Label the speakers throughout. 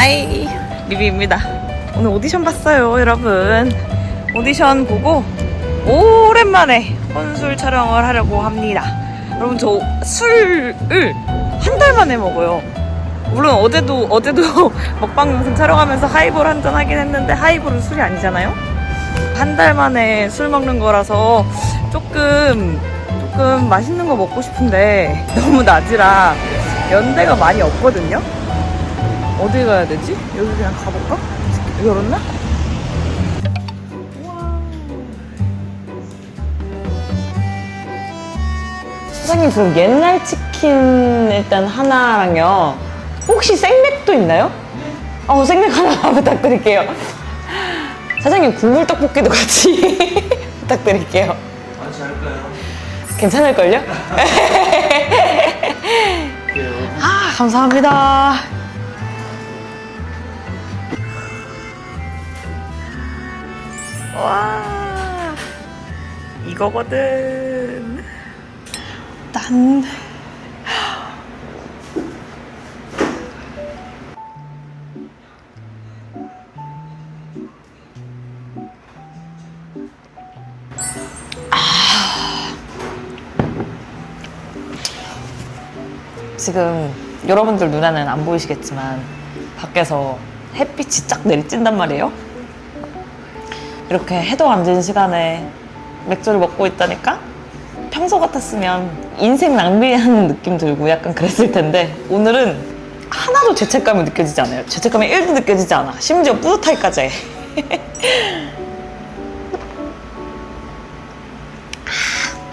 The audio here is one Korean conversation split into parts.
Speaker 1: 하이, 리비입니다. 오늘 오디션 봤어요, 여러분. 오디션 보고 오랜만에 혼술 촬영을 하려고 합니다. 여러분, 저 술을 한 달 만에 먹어요. 물론 어제도 먹방 영상 촬영하면서 하이볼 한잔 하긴 했는데 하이볼은 술이 아니잖아요? 한 달 만에 술 먹는 거라서 조금 맛있는 거 먹고 싶은데 너무 낮이라 연대가 많이 없거든요? 어디 가야 되지? 여기 그냥 가볼까? 열었나? 사장님, 그 옛날 치킨 일단 하나랑요. 혹시 생맥도 있나요? 생맥 하나 부탁드릴게요. 사장님, 국물 떡볶이도 같이 부탁드릴게요.
Speaker 2: 많지 않을까요?
Speaker 1: 괜찮을걸요? 아, 감사합니다. 와, 이거거든. 난 지금 여러분들 눈에는 안 보이시겠지만 밖에서 햇빛이 쫙 내리찐단 말이에요. 이렇게 해도 안 진 시간에 맥주를 먹고 있다니까? 평소 같았으면 인생 낭비하는 느낌 들고 약간 그랬을 텐데 오늘은 하나도 죄책감이 느껴지지 않아요. 죄책감이 1도 느껴지지 않아. 심지어 뿌듯하기까지 해.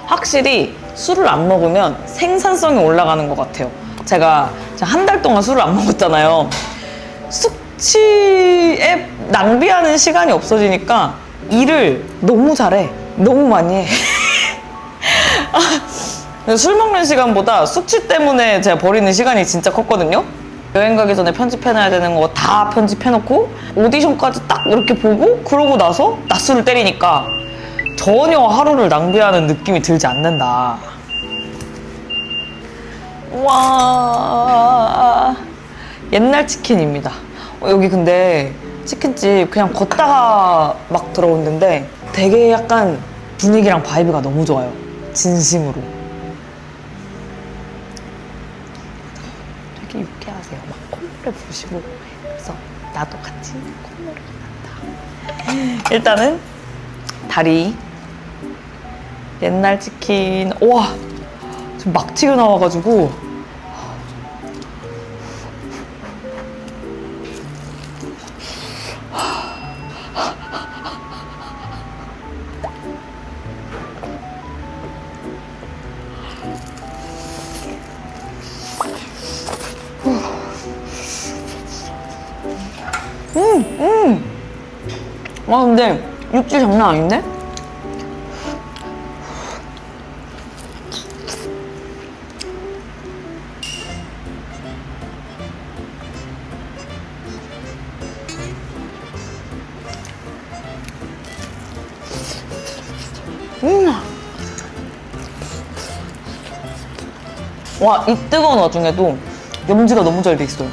Speaker 1: 확실히 술을 안 먹으면 생산성이 올라가는 것 같아요. 제가 한 달 동안 술을 안 먹었잖아요. 숙취에 낭비하는 시간이 없어지니까 일을 너무 잘해. 너무 많이 해. 술 먹는 시간보다 숙취 때문에 제가 버리는 시간이 진짜 컸거든요. 여행 가기 전에 편집해놔야 되는 거 다 편집해놓고 오디션까지 딱 이렇게 보고 그러고 나서 낮술을 때리니까 전혀 하루를 낭비하는 느낌이 들지 않는다. 와, 옛날 치킨입니다. 여기 근데 치킨집 그냥 걷다가 막 들어오는데 되게 약간 분위기랑 바이브가 너무 좋아요. 진심으로. 되게 유쾌하세요. 막 콧노래 부르시고. 그래서 나도 같이 콧노래가 난다. 일단은 다리. 옛날 치킨. 와, 지금 막 튀겨 나와가지고. 근데 육질 장난 아닌데? 와, 이 뜨거운 와중에도 염지가 너무 잘 돼 있어요.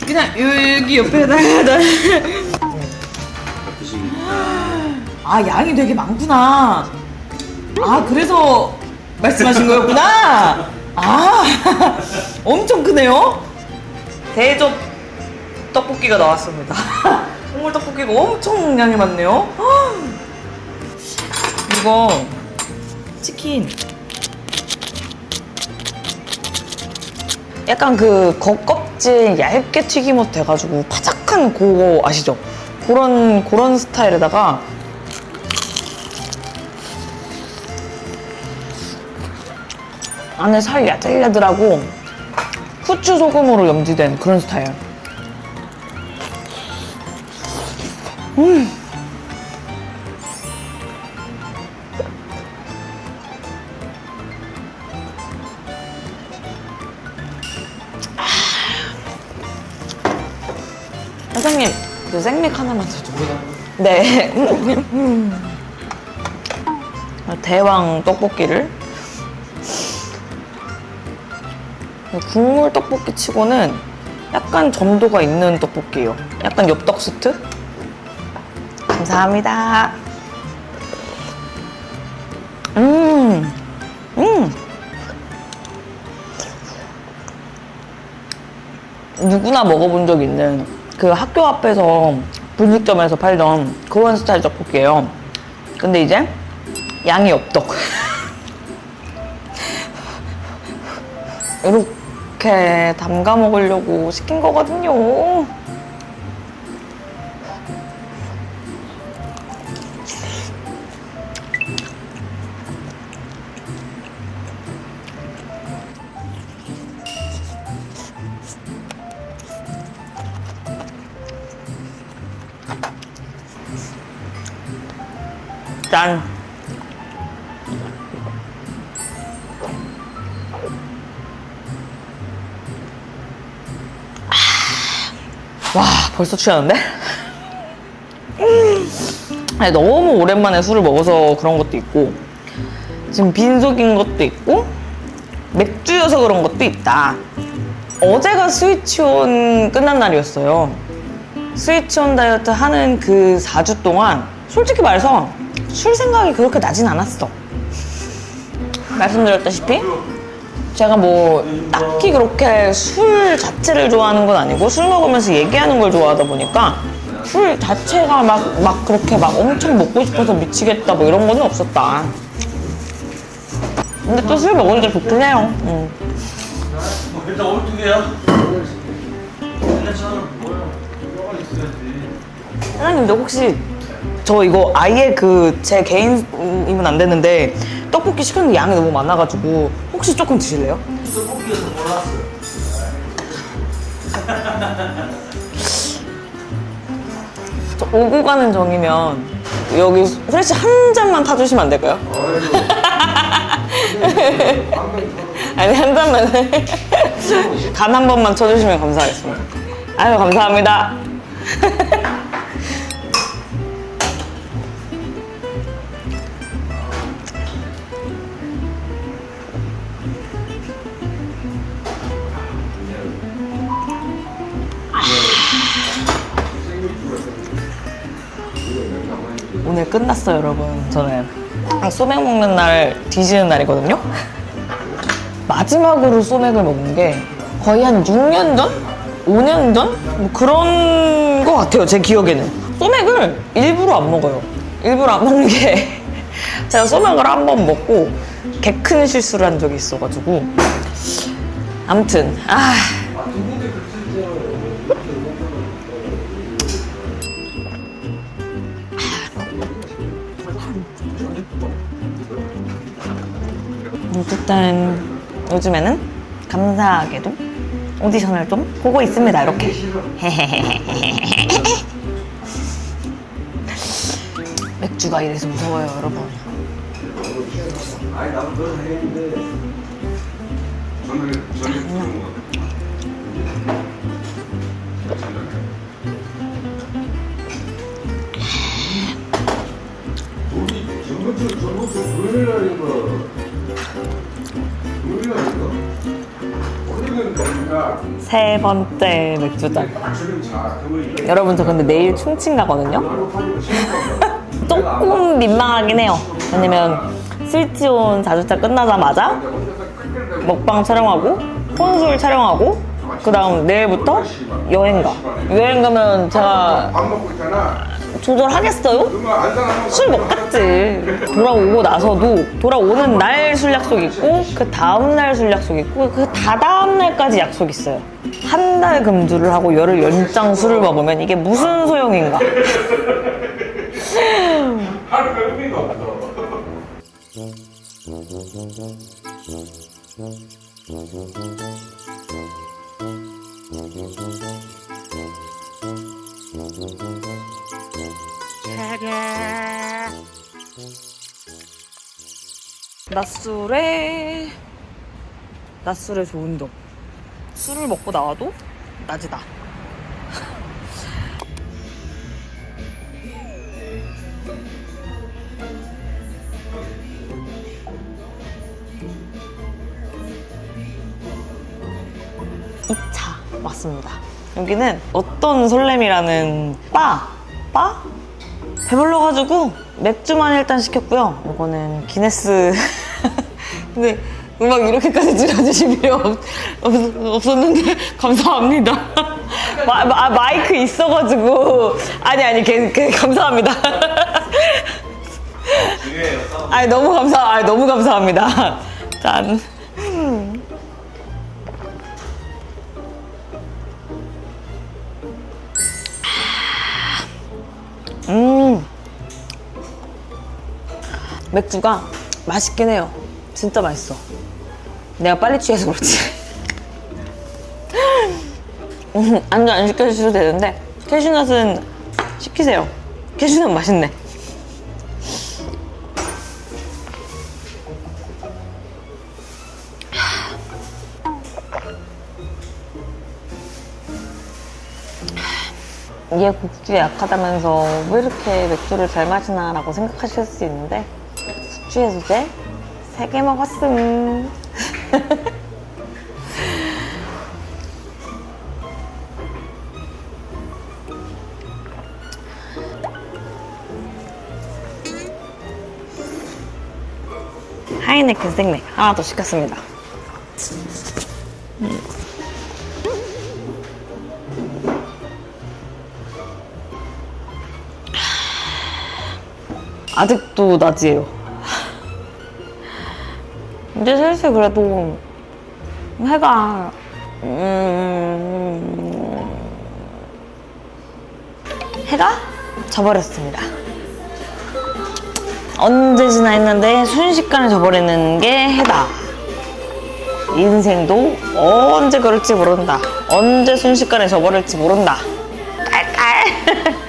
Speaker 1: 그냥 여기 옆에다가 아, 양이 되게 많구나. 아, 그래서 말씀하신 거였구나. 아, 엄청 크네요. 대접 떡볶이가 나왔습니다. 국물 떡볶이가 엄청 양이 많네요. 이거 치킨 약간 그 겉껍질 얇게 튀김옷 돼가지고 바삭한 그거 아시죠? 그런 스타일에다가 안에 살 야들야들하고 후추 소금으로 염지된 그런 스타일. 스틱 하나만 더 줘요. 네. 대왕 떡볶이를. 국물 떡볶이 치고는 약간 점도가 있는 떡볶이에요. 약간 엽떡 스트? 감사합니다. 누구나 먹어본 적 있는 그 학교 앞에서 분식점에서 팔던 그런 스타일 떡볶이에요. 근데 이제 양이 엽떡. 이렇게 담가 먹으려고 시킨 거거든요. 짠! 와, 벌써 취하는데? 아니, 너무 오랜만에 술을 먹어서 그런 것도 있고, 지금 빈속인 것도 있고, 맥주여서 그런 것도 있다. 어제가 스위치온 끝난 날이었어요. 스위치온 다이어트 하는 그 4주 동안 솔직히 말해서 술 생각이 그렇게 나진 않았어. 말씀드렸다시피 제가 뭐 딱히 그렇게 술 자체를 좋아하는 건 아니고 술 먹으면서 얘기하는 걸 좋아하다 보니까 술 자체가 막 그렇게 막 엄청 먹고 싶어서 미치겠다 뭐 이런 거는 없었다. 근데 또 술 먹으니까 좋긴 해요.
Speaker 2: 일단 어느 개야? 옛날처럼 뭐야? 뼈가 있어야지.
Speaker 1: 사장님도 혹시 저 이거 아예 제 개인이면 안 되는데 떡볶이 시켰는데 양이 너무 많아가지고 혹시 조금 드실래요?
Speaker 2: 떡볶이에서 몰랐어요.
Speaker 1: 저 오고 가는 정이면 여기 후레쉬 한 잔만 타주시면 안 될까요? 아니 한 잔만 간 한 번만 쳐주시면 감사하겠습니다. 아유 감사합니다. 오늘 끝났어요 여러분. 저는 소맥 먹는 날 뒤지는 날이거든요. 마지막으로 소맥을 먹은 게 거의 한 6년 전? 5년 전? 뭐 그런 거 같아요 제 기억에는. 소맥을 일부러 안 먹어요. 일부러 안 먹는 게 제가 소맥을 한 번 먹고 개 큰 실수를 한 적이 있어가지고 아무튼 어쨌든 요즘에는 감사하게도 오디션을 좀 보고 있습니다. 이렇게 맥주가 이래서 무서워요 여러분.
Speaker 2: 아니 나도 그런 생각인데 저는 그런 거 저번주 금요일날인가
Speaker 1: 세 번째 맥주잔. 여러분 저 근데 내일 춤친 가거든요. 조금 민망하긴 해요. 왜냐면 스위치온 4주차 끝나자마자 먹방 촬영하고 혼술 촬영하고 그 다음 내일부터 여행 가. 여행 가면 제가 조절하겠어요? 술 먹겠지. 돌아오고 나서도 돌아오는 날 술 약속 있고 그 다음 날 술 약속 있고 그 다다음 날까지 약속 있어요. 한 달 금주를 하고 열흘 연장 술을 먹으면 이게 무슨 소용인가.
Speaker 2: 하루 의미가 없어.
Speaker 1: 낮술의 좋은 점. 술을 먹고 나와도 낮이다. 2차 왔습니다. 여기는 어떤 설렘이라는 바? 배불러가지고 맥주만 일단 시켰고요. 이거는 기네스. 근데 음악 이렇게까지 줄여주실 필요 없었는데 감사합니다. 마이크 있어가지고 아니 감사합니다. 아니 너무 감사합니다. 짠. 맥주가 맛있긴 해요. 진짜 맛있어. 내가 빨리 취해서 그렇지. 안주 안 시켜주셔도 되는데 캐슈넛은 시키세요. 캐슈넛 맛있네. 얘 국주에 약하다면서 왜 이렇게 맥주를 잘 마시나 라고 생각하실 수 있는데 숙주 해수제 3개 먹었음. 하이네켄 생맥 하나 더 시켰습니다. 아직도 낮이에요. 이제 슬슬 그래도 해가 해가 져버렸습니다. 언제 지나 했는데 순식간에 져버리는 게 해다. 인생도 언제 그럴지 모른다. 언제 순식간에 져버릴지 모른다. 깔깔.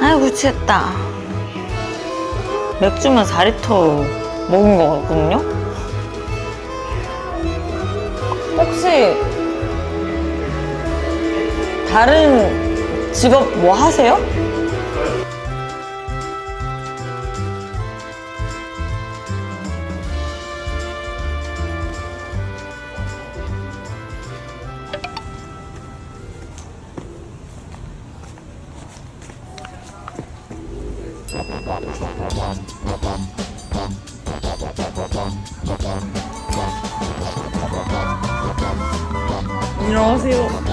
Speaker 1: 아이고 취했다. 맥주만 4리터 먹은 거거든요. 혹시 다른 직업 뭐 하세요? 안녕하세요.